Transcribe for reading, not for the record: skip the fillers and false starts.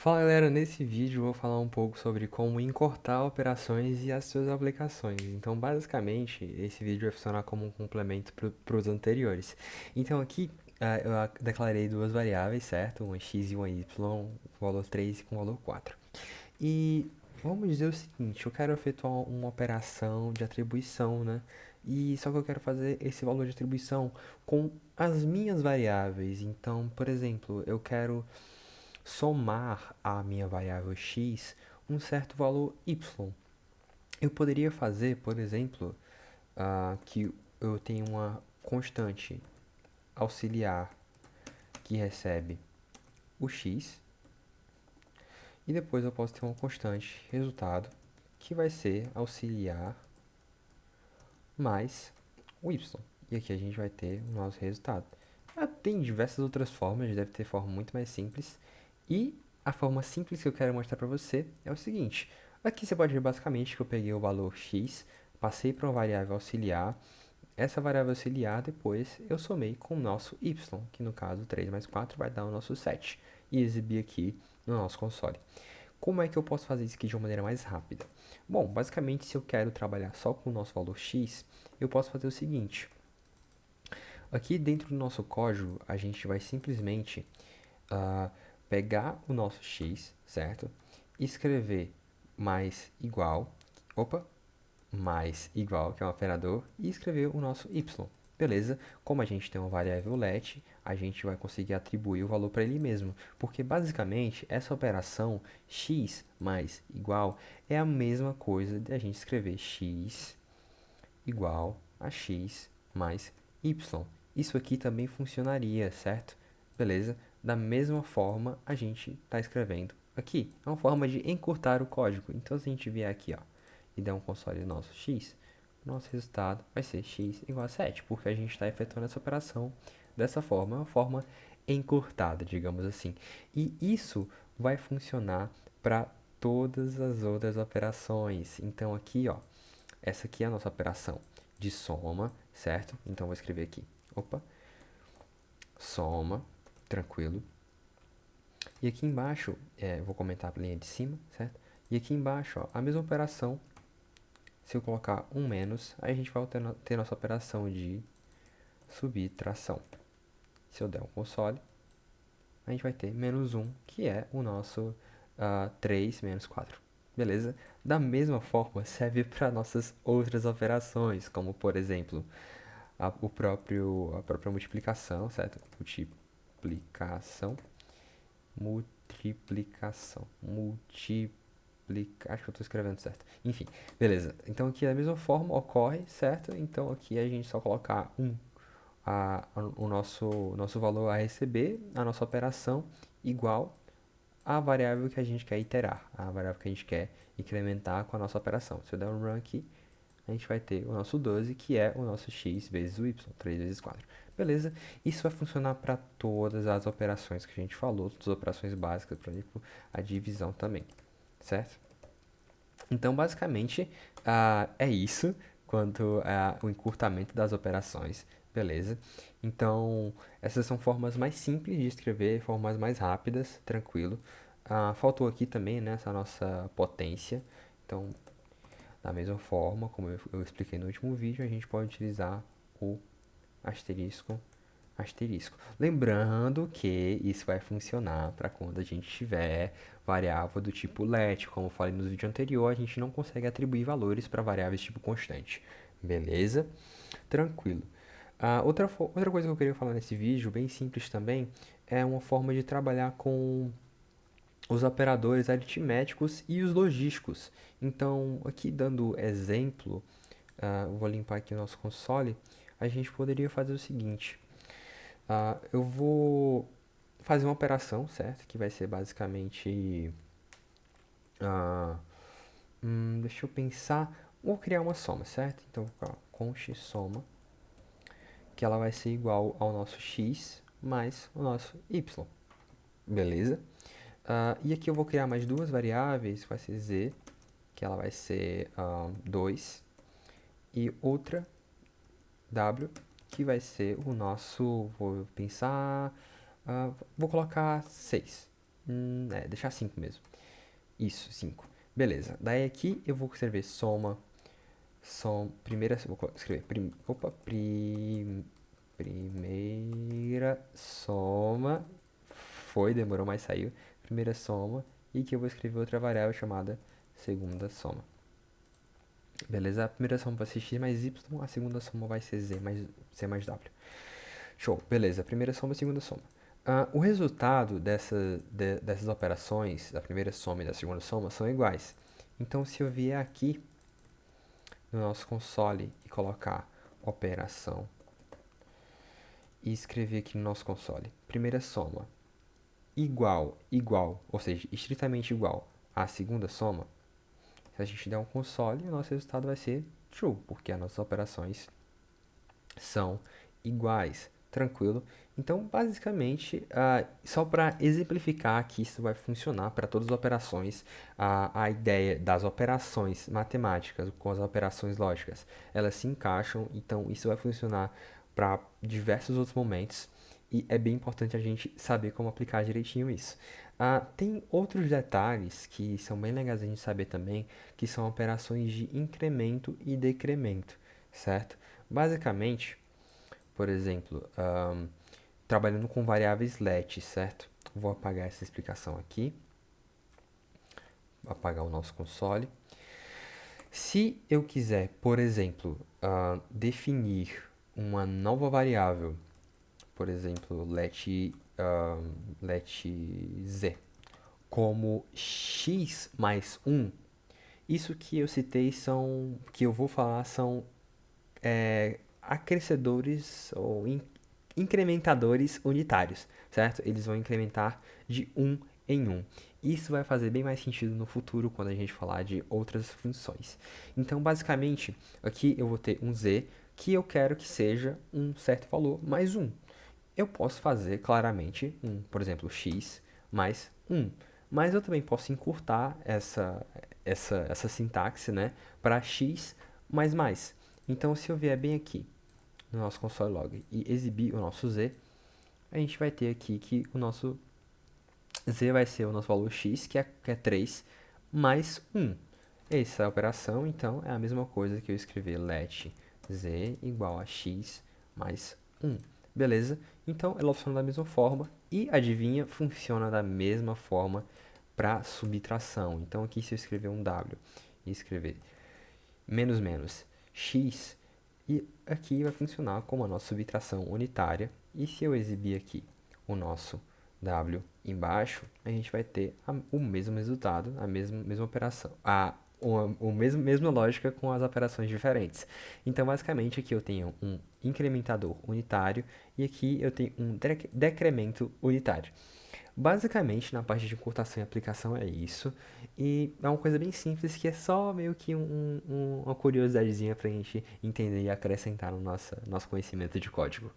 Fala galera, nesse vídeo eu vou falar um pouco sobre como encurtar operações e as suas aplicações. Então, basicamente, esse vídeo vai funcionar como um complemento para os anteriores. Então, aqui eu declarei duas variáveis, certo? Uma x e uma y, com valor 3 e com valor 4. E vamos dizer o seguinte, eu quero efetuar uma operação de atribuição, né? E só que eu quero fazer esse valor de atribuição com as minhas variáveis. Então, por exemplo, eu quero somar à minha variável x um certo valor y. Eu poderia fazer, por exemplo, que eu tenho uma constante auxiliar que recebe o x e depois eu posso ter uma constante resultado que vai ser auxiliar mais o y. E aqui a gente vai ter o nosso resultado. Tem diversas outras formas, deve ter forma muito mais simples. E a forma simples que eu quero mostrar para você é o seguinte. Aqui você pode ver basicamente que eu peguei o valor x, passei para uma variável auxiliar. Essa variável auxiliar depois eu somei com o nosso y, que no caso 3 mais 4 vai dar o nosso 7. E exibi aqui no nosso console. Como é que eu posso fazer isso aqui de uma maneira mais rápida? Bom, basicamente se eu quero trabalhar só com o nosso valor x, eu posso fazer o seguinte. Aqui dentro do nosso código, a gente vai simplesmente uh, pegar o nosso x, certo? Escrever mais igual, mais igual, que é um operador, e escrever o nosso y. Beleza? Como a gente tem uma variável let, a gente vai conseguir atribuir o valor para ele mesmo, porque basicamente essa operação x mais igual é a mesma coisa de a gente escrever x igual a x mais y. Isso aqui também funcionaria, certo? Beleza? Da mesma forma, a gente está escrevendo aqui. É uma forma de encurtar o código. Então, se a gente vier aqui ó, e der um console do nosso x, nosso resultado vai ser x igual a 7, porque a gente está efetuando essa operação dessa forma. É uma forma encurtada, digamos assim. E isso vai funcionar para todas as outras operações. Então, aqui, ó, essa aqui é a nossa operação de soma, certo? Então, vou escrever aqui, soma, tranquilo. E aqui embaixo, vou comentar a linha de cima, certo? E aqui embaixo, ó, a mesma operação, se eu colocar um menos, aí a gente vai ter nossa operação de subtração. Se eu der um console, a gente vai ter menos 1, que é o nosso 3 menos 4. Beleza? Da mesma forma, serve para nossas outras operações, como por exemplo, a própria multiplicação, certo? Acho que eu estou escrevendo certo. Enfim, beleza. Então aqui da mesma forma ocorre, certo? Então aqui a gente só colocar o nosso valor a receber, a nossa operação igual à variável que a gente quer iterar, a variável que a gente quer incrementar com a nossa operação. Se eu der um run aqui, a gente vai ter o nosso 12, que é o nosso x vezes o y, 3 vezes 4. Beleza? Isso vai funcionar para todas as operações que a gente falou, todas as operações básicas, por exemplo, a divisão também, certo? Então, basicamente, é isso quanto ao encurtamento das operações, beleza? Então, essas são formas mais simples de escrever, formas mais rápidas, tranquilo. Faltou aqui também, né, essa nossa potência. Então, da mesma forma, como eu expliquei no último vídeo, a gente pode utilizar o asterisco, asterisco. Lembrando que isso vai funcionar para quando a gente tiver variável do tipo let. Como eu falei no vídeo anterior, a gente não consegue atribuir valores para variáveis tipo constante. Beleza? Tranquilo. Outra coisa que eu queria falar nesse vídeo, bem simples também, é uma forma de trabalhar com os operadores aritméticos e os logísticos. Então, aqui dando exemplo, eu vou limpar aqui o nosso console, a gente poderia fazer o seguinte. Eu vou fazer uma operação, certo? Que vai ser basicamente... ah, deixa eu pensar. Vou criar uma soma, certo? Então, vou colocar const soma, que ela vai ser igual ao nosso x mais o nosso y. Beleza? E aqui eu vou criar mais duas variáveis, vai ser z, que ela vai ser 2, e outra w, que vai ser o nosso, vou pensar, vou colocar 6. deixar 5 mesmo. Isso, 5. Beleza. Daí aqui eu vou escrever soma, primeira, vou escrever, primeira soma, demorou, mas saiu. Primeira soma, e que eu vou escrever outra variável chamada segunda soma. Beleza? A primeira soma vai ser x mais y, a segunda soma vai ser z mais w. Show, beleza. Primeira soma e segunda soma. O resultado dessas operações, da primeira soma e da segunda soma, são iguais. Então, se eu vier aqui no nosso console e colocar operação e escrever aqui no nosso console, primeira soma igual, ou seja, estritamente igual à segunda soma, se a gente der um console, o nosso resultado vai ser true, porque as nossas operações são iguais. Tranquilo? Então, basicamente, só para exemplificar que isso vai funcionar para todas as operações, a ideia das operações matemáticas com as operações lógicas, elas se encaixam, então isso vai funcionar para diversos outros momentos e é bem importante a gente saber como aplicar direitinho isso. Tem outros detalhes que são bem legais a gente saber também, que são operações de incremento e decremento, certo? Basicamente, por exemplo, trabalhando com variáveis let, certo? Vou apagar essa explicação aqui. Vou apagar o nosso console. Se eu quiser, por exemplo, definir uma nova variável, por exemplo, let z, como x mais 1, isso que eu citei que eu vou falar são acrescedores ou incrementadores unitários, certo? Eles vão incrementar de 1 em 1. Isso vai fazer bem mais sentido no futuro quando a gente falar de outras funções. Então, basicamente, aqui eu vou ter um z que eu quero que seja um certo valor mais 1. Eu posso fazer claramente, por exemplo, x mais 1. Mas eu também posso encurtar essa sintaxe, né, para x mais mais. Então, se eu vier bem aqui no nosso console log e exibir o nosso z, a gente vai ter aqui que o nosso z vai ser o nosso valor x, que é 3, mais 1. Essa operação, então, é a mesma coisa que eu escrever let z igual a x mais 1. Beleza? Então, ela funciona da mesma forma e, adivinha, funciona da mesma forma para subtração. Então, aqui se eu escrever um w e escrever menos menos x, e aqui vai funcionar como a nossa subtração unitária. E se eu exibir aqui o nosso w embaixo, a gente vai ter o mesmo resultado, a mesma operação, mesma lógica com as operações diferentes. Então, basicamente, aqui eu tenho um incrementador unitário e aqui eu tenho um decremento unitário. Basicamente, na parte de encurtação e aplicação é isso. E é uma coisa bem simples que é só meio que uma curiosidadezinha pra gente entender e acrescentar no nosso conhecimento de código.